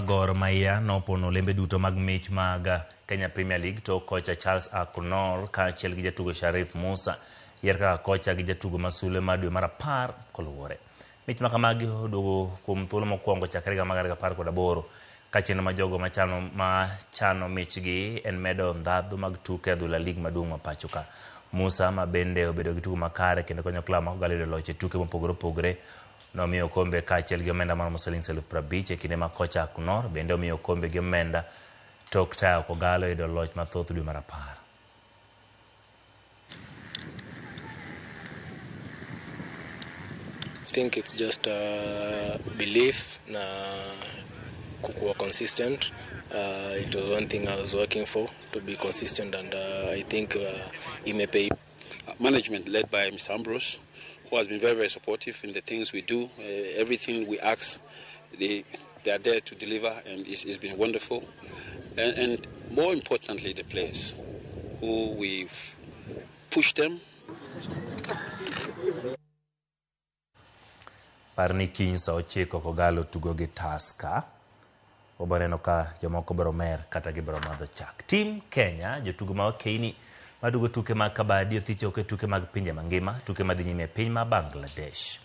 Gor Mahia nopono lembe duto mag mich mag Kenya Premier League to kocha Charles Akonor kaachiel gi jatugo Sharif Musa yier kaka kocha gi jatugo ma sulwe mar dwe mar 10 koluwore. Mich ma kamagi oduogo kuom thuolo mokwongo chakre higa mag 2018 ka chenro ma jogo machano michgi en medo ndhadhu mag tuke adhula lig maduong' ma pacho ka. Musa ma bende obedo gi tugo makare kendo konyo klab ma Kogallo loch e tuke mopogore opogore nomiyo kombe kaachiel gi omenda mar Sh50,000 e kinde ma kocha Akonor bende omiyo kombe gi omenda tok tayo Kogallo yudo loch mathoth dwe mar 10. I think it's just belief na kukuwa consistent. It was one thing I was working for, to be consistent, and I think it may pay. Management led by Mr. Ambrose, who has been very, very supportive in the things we do. Everything we ask, they are there to deliver, and it's been wonderful. And more importantly, the players, who we've pushed them. Parni kiny sa 9 Kogallo tugo gi Tusker. Obaneno ka jomoko biro mer kata gibiro madho chak. Team Kenya jotugo ma Keini madugo tuke mag kabadi othicho ke tuke mag pinje mangima, tuke madhi nyime piny ma Bangladesh.